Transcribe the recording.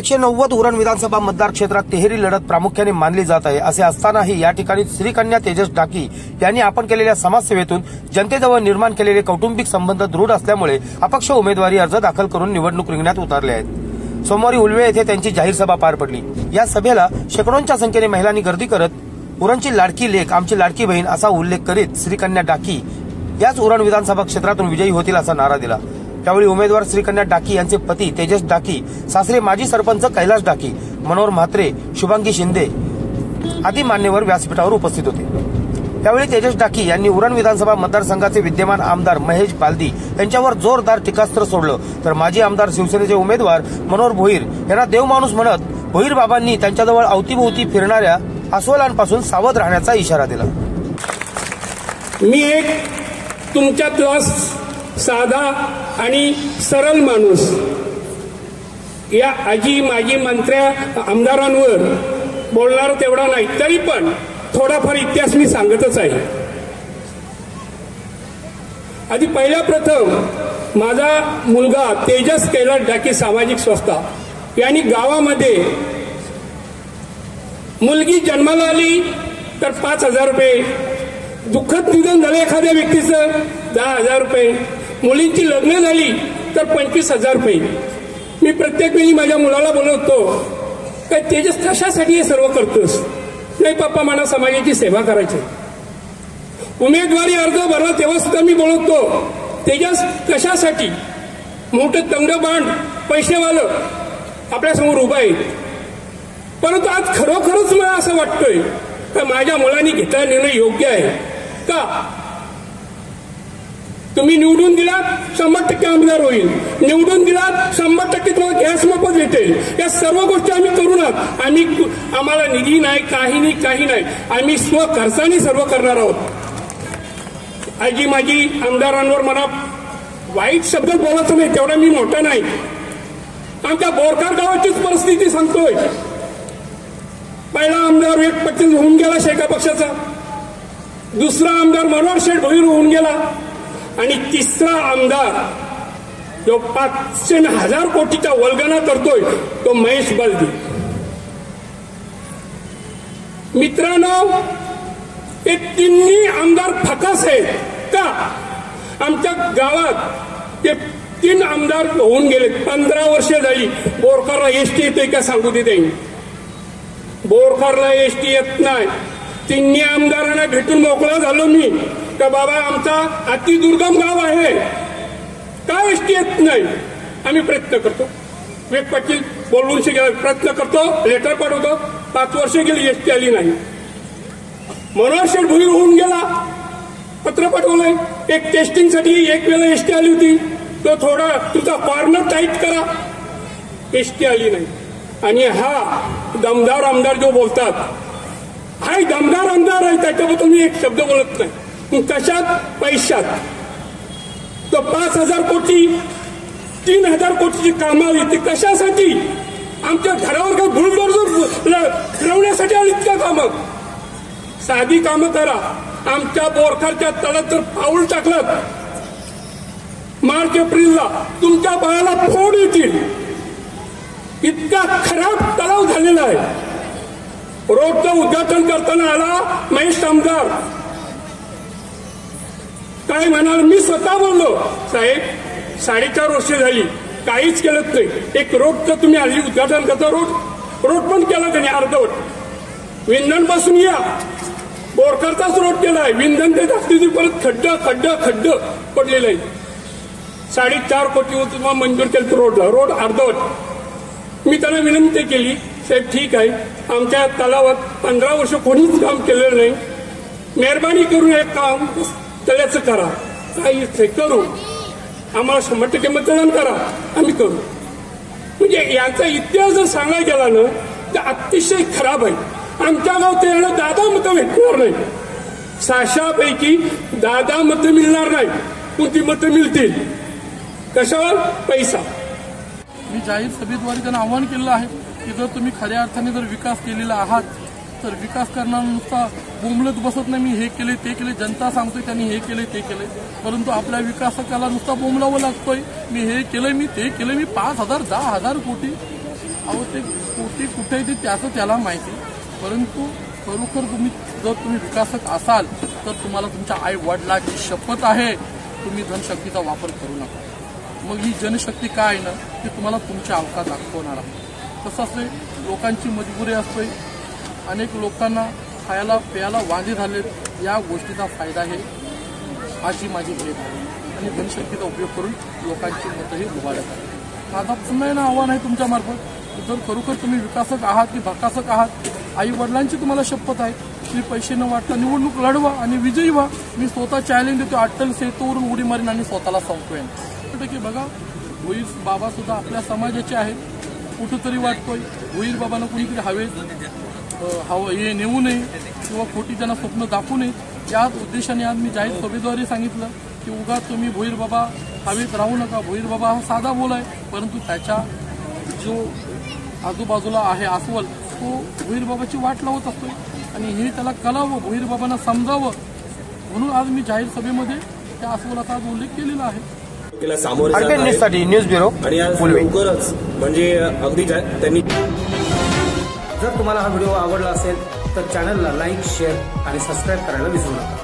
190 उरण विधानसभा मतदार क्षेत्रात तिहेरी लढत प्रामुख्याने मानली जात आहे। असे असतानाही या ठिकाणी श्रीकन्या तेजस डाकी यांनी आपण केलेल्या समाजसेवेतून जनतेजवळ निर्माण केलेले कौटुंबिक संबंध दृढ असल्यामुळे अपक्ष उमेदवारी अर्ज दाखल करून निवडणूक रिंगणात उतरले आहेत। सोमवारी उलवे येथे त्यांची जाहीर सभा पार पडली। या सभेला शेकडोंच्या संख्येने महिलांनी गर्दी करत उरणची लाडकी लेक आमची लाडकी बहीण असा उल्लेख करीत श्रीकन्या डाकी याच उरण विधानसभा क्षेत्रातून विजयी होतील असा नारा दिला। त्यावेळी उमेदवार श्रीकन्या डाकी यांचे पती तेजस डाकी, सासरे माजी सरपंच कैलास डाकी, मनोहर म्हात्रे, शुभांगी शिंदे आदी मान्यवर व्यासपीठावर उपस्थित होते। त्यावेळी तेजस डाकी यांनी उरण विधानसभा मतदारसंघाचे विद्यमान आमदार महेश बालदी यांच्यावर जोरदार टीकास्त्र सोडलं, तर माजी आमदार शिवसेनेचे उमेदवार मनोहर भोईर यांना देवमाणूस म्हणत भोईर बाबांनी त्यांच्याजवळ अवतीभोवती फिरणाऱ्या अस्वलांपासून सावध राहण्याचा इशारा दिला। मी एक तुमच्यातला साधा आणि सरळ माणूस या आजी माजी मंत्र्या आमदारांवर बोलणार तेवढा नाही, तरी पण थोडाफार इतिहास मी सांगतच आहे। आधी पहिल्या प्रथम माझा मुलगा तेजस कैलास डाकी सामाजिक संस्था यांनी गावामध्ये मुलगी जन्माला आली तर 5,000 रुपये, दुःखद निधन झालं एखाद्या व्यक्तीचं 10,000 रुपये, मुलींची लग्न झाली तर 25,000 रुपये। मी प्रत्येक वेळी माझ्या मुलाला बोलवतो, काय तेजस कशासाठी हे सर्व करतोस? नाही पप्पा, मला समाजाची सेवा करायची। उमेदवारी अर्ज भरला तेव्हा सुद्धा मी बोलवतो, तेजस कशासाठी? मोठं तंगबांड पैसेवालं आपल्यासमोर उभं आहे, परंतु आज खरोखरच मला असं वाटतंय का माझ्या मुलांनी घेतलेला निर्णय योग्य आहे का? तुम्ही निवडून दिलात 100% आमदार होईल, निवडून दिलात 100% तुम्हाला गॅस मोफत भेटेल। या सर्व गोष्टी आम्ही करू ना, आम्हाला निधी नाही, काही नाही, आम्ही स्वखर्चाने सर्व करणार आहोत। आजी माझी आमदारांवर मला वाईट शब्द बोलायचं नाही, तेवढा मी मोठा नाही। आमच्या बोरकार गावाचीच परिस्थिती सांगतोय। पहिला आमदार एक पटेल होऊन गेला शेका पक्षाचा, दुसरा आमदार मनोहर शेठ भोईर होऊन गेला आणि तिसरा आमदार जो 500,000 कोटीचा वल्गना करतोय तो महेश बालदी। मित्रांनो, हे तिन्ही आमदार फकास आहेत का? आमच्या गावात ते 3 आमदार होऊन गेले, 15 वर्ष झाली। बोरकरला एसटी येते का सांगू दे त्यांनी, बोरकरला एसटी येत नाही। तिन्ही आमदारांना भेटून मोकळा झालो मी का बाबा आमचा अतिदुर्गम गाव आहे, का एसटी येत नाही? आम्ही प्रयत्न करतो, वेग पाटील बोलवून प्रयत्न करतो, लेटर पाठवतो, 5 वर्ष गेली एसटी आली नाही। मनोहर शेठ भोईर होऊन गेला, पत्र पाठवलंय, एक टेस्टिंगसाठी एक वेळा एसटी आली होती, तो थोडा तुझा कॉर्नर टाईट करा, एसटी आली नाही। आणि हा दमदार आमदार जो बोलतात, हा दमदार आमदार आहे, त्याच्याबद्दल मी एक शब्द बोलत नाही। कशात? पैशात। तो 5,000 कोटी 3,000 कोटीची कामं आली, ती कशासाठी? आमच्या घरावर काय बुलडोजर फिरवण्यासाठी आलीत का कामं? साधी कामं करा। आमच्या बोरकरच्या तळात जर पाऊल टाकलं मार्च एप्रिलला तुमच्या बाळाला फोड येतील, इतका खराब तलाव झालेला आहे। रोडचं उद्घाटन करताना आला महेश आमदार, काय म्हणाल? मी स्वतः बोललो, साहेब 4.5 वर्ष झाली काहीच केलं नाही, एक रोडचं तुम्ही हल्ली उद्घाटन करता, रोड पण केला त्यांनी अर्धवट। विंधन पासून या बोरकरचाच रोड केलाय, विंधन ते दाखली परत खड्ड पडलेलं आहे। 4.5 कोटी तुम्हाला मंजूर केलं रोड अर्धवट। मी त्यांना विनंती केली, साहेब ठीक आहे, आमच्या तलावात 15 वर्ष कोणीच काम केलेलं नाही, मेहरबानी करून एक काम तळ्याचं करा, काही करू, आम्हाला 100% मतदान करा, आम्ही करू। म्हणजे यांचा इतिहास जर सांगायला गेला ना तर अतिशय खराब आहे। आमच्या गावात याला 10 मतं भेटणार नाही, 600 पैकी 10 मतं मिळणार नाही, कोणती मतं मिळतील? कशावर? पैसा। मी जाहीर सभेद्वारे त्यांना आवाहन केलेलं आहे की जर तुम्ही खऱ्या अर्थाने जर विकास केलेला आहात तर विकास करणार नुसता बोंबलत बसत नाही, मी हे केले ते केले, जनता सांगतोय त्यांनी हे केले ते केले, परंतु आपल्या विकासकाला नुसता बोंबलावं लागतोय, मी हे केलंय मी ते केलंय, मी 5,000 10,000 कोटी अहो ते कुठे ते त्याचं त्याला माहिती, परंतु खरोखर जर तुम्ही विकासक असाल तर तुम्हाला तुमच्या आई वडिलांची शपथ आहे, तुम्ही धनशक्तीचा वापर करू नका. मग ही जनशक्ती काय आहे ना, ती तुम्हाला तुमच्या अवकात दाखवणार आहे. कसं असते, लोकांची मजबुरी असते, अनेक लोकांना खायला प्यायला वांदे झाले, या गोष्टीचा फायदा हे आजी माझी घेत आहे आणि धनशक्तीचा उपयोग करून लोकांची मतंही उभारत आहे. माझा पुन्हा ना आव्हान आहे तुमच्यामार्फत, जर खरोखर तुम्ही विकासक आहात की भकासक आहात, आई वडिलांची तुम्हाला शपथ आहे, तुम्ही पैसे न वाटता निवडणूक लढवा आणि विजयी व्हा. मी स्वतः चॅलेंज देतो, अटल सेतूवरून उडी मारीन आणि स्वतःला संपवेन. की बघा, भोईर बाबा सुद्धा आपल्या समाजाचे आहेत. कुठंतरी वाटतोय भोईर बाबांना कुणीतरी हे नेऊ नये किंवा खोटी त्यांना स्वप्न दाखवू नये. याच उद्देशाने आज मी जाहीर सभेद्वारे सांगितलं की उगा तुम्ही भोईर बाबा हवेत राहू नका. भोईर बाबा हा साधा बोल आहे, परंतु त्याच्या जो आजूबाजूला आहे अस्वल, तो भोईर बाबाची वाट लावत असतोय आणि हे त्याला कळावं, भोईर बाबांना समजावं, म्हणून आज मी जाहीर सभेमध्ये त्या अस्वलाचा आज उल्लेख केलेला आहे. न्यूज ब्युरो आणि लवकरच म्हणजे अगदी त्यांनी. जर तुम्हाला हा व्हिडिओ आवडला असेल तर चॅनलला लाईक, शेअर आणि सबस्क्राईब करायला विसरू नका.